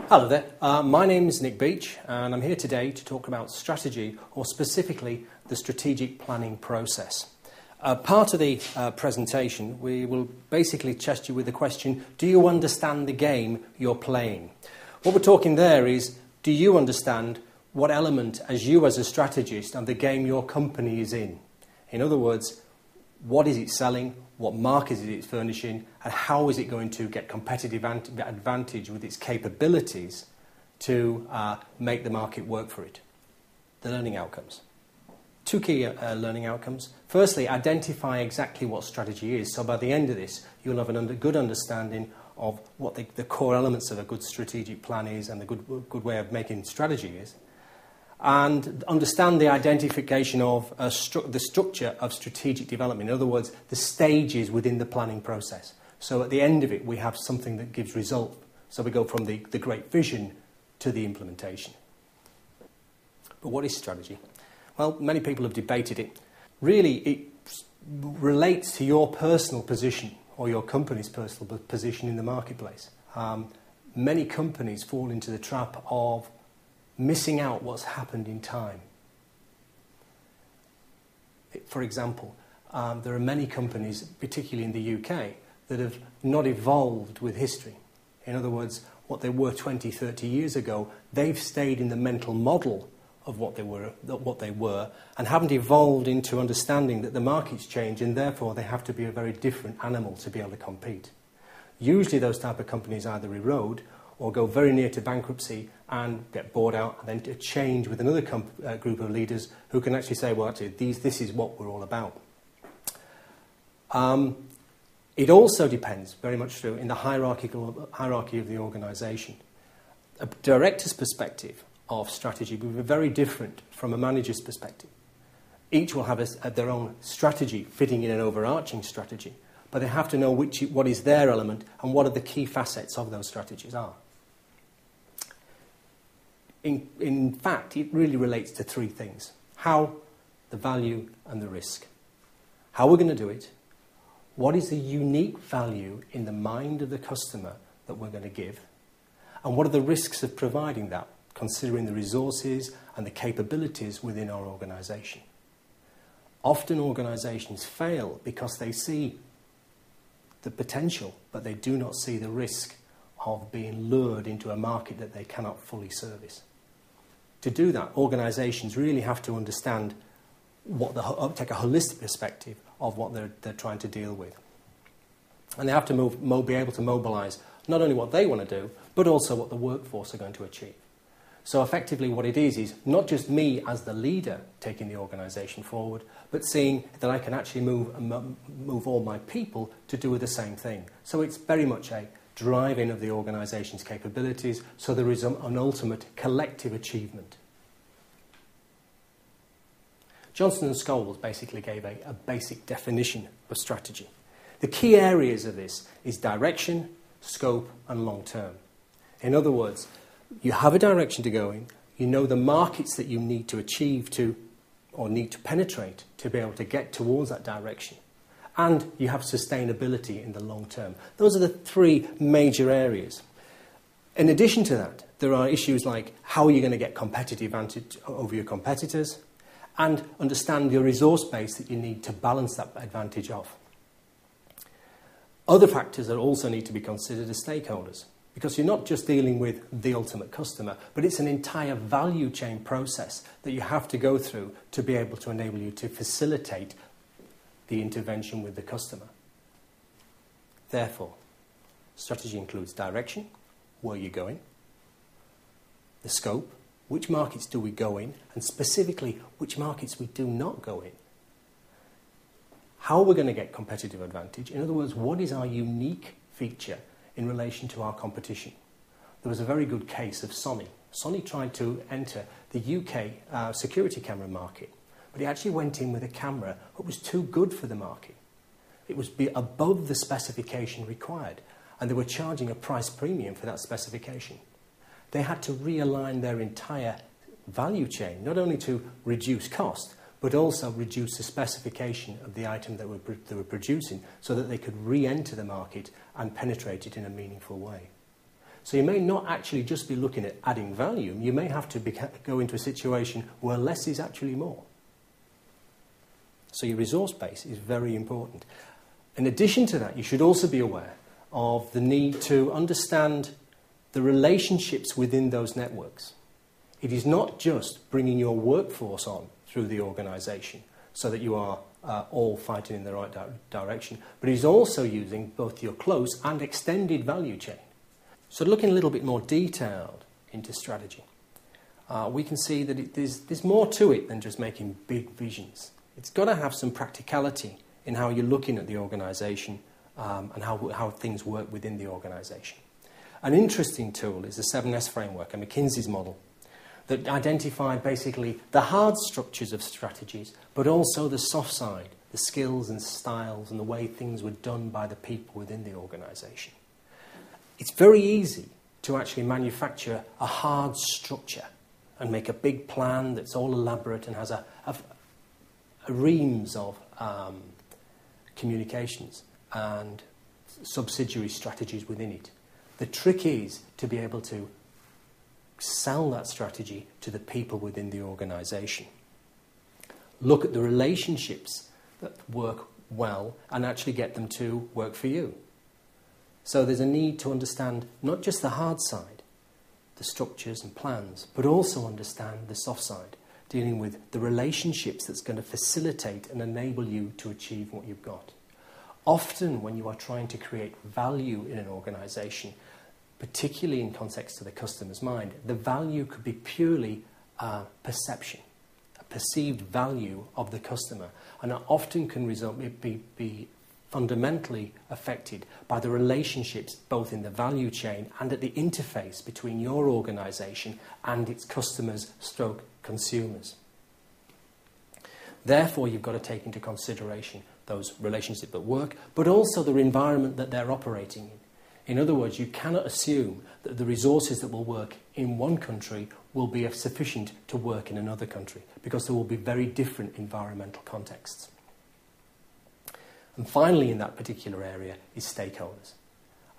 Hello there, my name is Nick Beech and I'm here today to talk about strategy, or specifically the strategic planning process. Part of the presentation we will basically test you with the question, do you understand the game you're playing? What we're talking there is, do you understand what element as a strategist of the game your company is in? In other words, what is it selling, what market is it furnishing, and how is it going to get competitive advantage with its capabilities to make the market work for it? The learning outcomes. Two key learning outcomes. Firstly, identify exactly what strategy is. So by the end of this, you'll have a good understanding of what the core elements of a good strategic plan is and the good way of making strategy is. And understand the identification of the structure of strategic development. In other words, the stages within the planning process. So at the end of it, we have something that gives result. So we go from the great vision to the implementation. But what is strategy? Well, many people have debated it. Really, it relates to your personal position or your company's personal position in the marketplace. Many companies fall into the trap of missing out what's happened in time. For example, there are many companies, particularly in the UK, that have not evolved with history. In other words, what they were 20, 30 years ago, they've stayed in the mental model of what they were, and haven't evolved into understanding that the market's changed and therefore they have to be a very different animal to be able to compete. Usually those type of companies either erode or go very near to bankruptcy and get bought out, and then to change with another group of leaders who can actually say, well, actually, this is what we're all about. It also depends very much through in the hierarchy of the organisation. A director's perspective of strategy will be very different from a manager's perspective. Each will have their own strategy fitting in an overarching strategy, but they have to know what is their element and what are the key facets of those strategies are. In fact, it really relates to three things. How, the value, and the risk. How we're going to do it, what is the unique value in the mind of the customer that we're going to give, and what are the risks of providing that, considering the resources and the capabilities within our organisation. Often organisations fail because they see the potential, but they do not see the risk of being lured into a market that they cannot fully service. To do that, organisations really have to understand take a holistic perspective of what they're trying to deal with. And they have to be able to mobilise not only what they want to do, but also what the workforce are going to achieve. So effectively what it is not just me as the leader taking the organisation forward, but seeing that I can actually move all my people to do the same thing. So it's very much a driving of the organisation's capabilities, so there is an ultimate collective achievement. Johnson and Scholes basically gave a basic definition of strategy. The key areas of this is direction, scope, and long term. In other words, you have a direction to go in, you know the markets that you need to achieve to, or need to penetrate to be able to get towards that direction. And you have sustainability in the long term. Those are the three major areas. In addition to that, there are issues like how are you going to get competitive advantage over your competitors, and understand your resource base that you need to balance that advantage off. Other factors that also need to be considered are stakeholders, because you're not just dealing with the ultimate customer, but it's an entire value chain process that you have to go through to be able to enable you to facilitate the intervention with the customer. Therefore, strategy includes direction, where you're going, the scope, which markets do we go in, and specifically which markets we do not go in. How we're going to get competitive advantage, in other words, what is our unique feature in relation to our competition. There was a very good case of Sony. Sony tried to enter the UK security camera market, but he actually went in with a camera that was too good for the market. It was above the specification required, and they were charging a price premium for that specification. They had to realign their entire value chain, not only to reduce cost, but also reduce the specification of the item that they were producing so that they could re-enter the market and penetrate it in a meaningful way. So you may not actually just be looking at adding value. You may have to go into a situation where less is actually more. So your resource base is very important. In addition to that, you should also be aware of the need to understand the relationships within those networks. It is not just bringing your workforce on through the organisation so that you are all fighting in the right direction, but it is also using both your close and extended value chain. So looking a little bit more detailed into strategy, we can see that there's more to it than just making big visions. It's got to have some practicality in how you're looking at the organisation and how things work within the organisation. An interesting tool is the 7S framework, a McKinsey's model, that identified basically the hard structures of strategies, but also the soft side, the skills and styles and the way things were done by the people within the organisation. It's very easy to actually manufacture a hard structure and make a big plan that's all elaborate and has a reams of communications and subsidiary strategies within it. The trick is to be able to sell that strategy to the people within the organisation. Look at the relationships that work well and actually get them to work for you. So there's a need to understand not just the hard side, the structures and plans, but also understand the soft side, dealing with the relationships that's going to facilitate and enable you to achieve what you've got. Often when you are trying to create value in an organisation, particularly in context to the customer's mind, the value could be purely perception, a perceived value of the customer, and it often can be fundamentally affected by the relationships both in the value chain and at the interface between your organisation and its customers stroke consumers. Therefore, you've got to take into consideration those relationships at work, but also the environment that they're operating in. In other words, you cannot assume that the resources that will work in one country will be sufficient to work in another country, because there will be very different environmental contexts. And finally, in that particular area is stakeholders.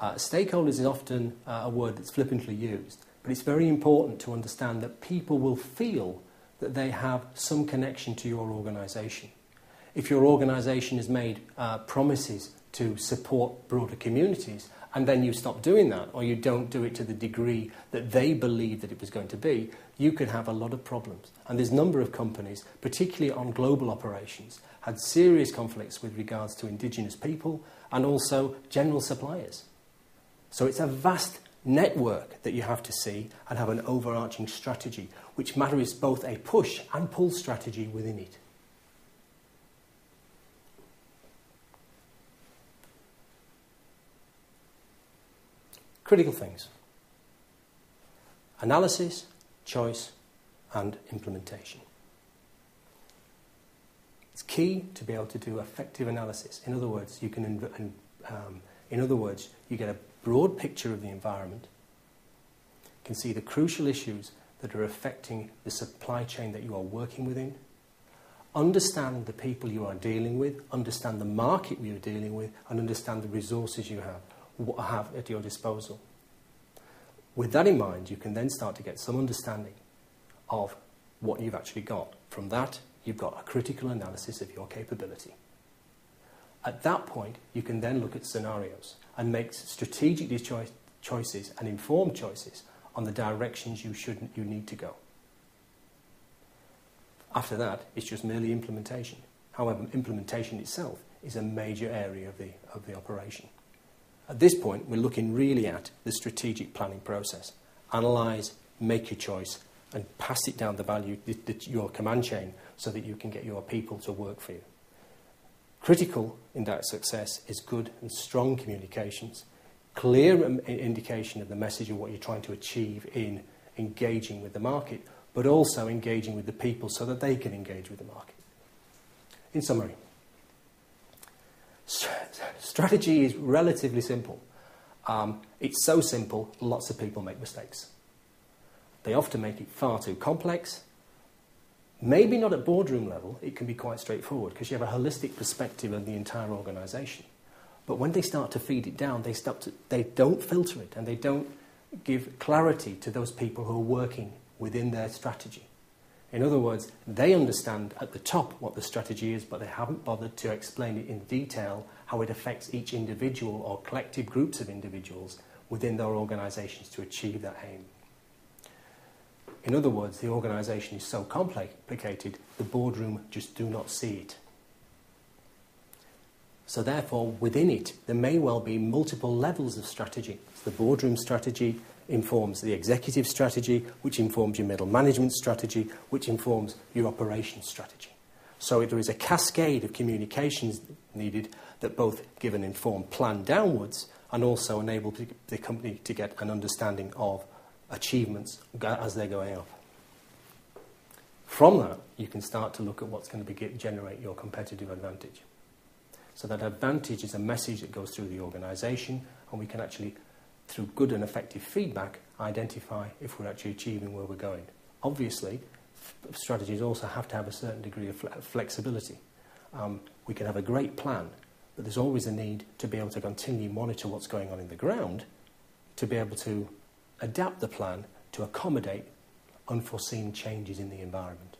Stakeholders is often a word that's flippantly used, but it's very important to understand that people will feel that they have some connection to your organisation. If your organisation has made promises to support broader communities, and then you stop doing that, or you don't do it to the degree that they believe that it was going to be, you could have a lot of problems. And there's a number of companies, particularly on global operations, had serious conflicts with regards to indigenous people and also general suppliers. So it's a vast network that you have to see and have an overarching strategy, which matters both a push and pull strategy within it. Critical things: analysis, choice, and implementation. It's key to be able to do effective analysis. In other words, you get a broad picture of the environment, you can see the crucial issues that are affecting the supply chain that you are working within, understand the people you are dealing with, understand the market you're dealing with, and understand the resources you have at your disposal. With that in mind, you can then start to get some understanding of what you've actually got. From that, you've got a critical analysis of your capability. At that point, you can then look at scenarios and make strategic choices and informed choices on the directions you need to go. After that, it's just merely implementation. However, implementation itself is a major area of the operation. At this point, we're looking really at the strategic planning process. Analyse, make your choice, and pass it down the value, your command chain, so that you can get your people to work for you. Critical in that success is good and strong communications, clear indication of the message of what you're trying to achieve in engaging with the market, but also engaging with the people so that they can engage with the market. In summary, strategy is relatively simple. It's so simple, lots of people make mistakes. They often make it far too complex. Maybe not at boardroom level, it can be quite straightforward because you have a holistic perspective of the entire organisation. But when they start to feed it down, they don't filter it and they don't give clarity to those people who are working within their strategy. In other words, they understand at the top what the strategy is, but they haven't bothered to explain it in detail how it affects each individual or collective groups of individuals within their organisations to achieve that aim. In other words, the organisation is so complicated, the boardroom just do not see it. So therefore, within it, there may well be multiple levels of strategy. So the boardroom strategy informs the executive strategy, which informs your middle management strategy, which informs your operations strategy. So there is a cascade of communications needed that both give an informed plan downwards and also enable the company to get an understanding of achievements as they're going up. From that, you can start to look at what's going to generate your competitive advantage. So that advantage is a message that goes through the organisation, and we can actually, through good and effective feedback, identify if we're actually achieving where we're going. Obviously, strategies also have to have a certain degree of flexibility. We can have a great plan, but there's always a need to be able to continually monitor what's going on in the ground, to be able to adapt the plan to accommodate unforeseen changes in the environment.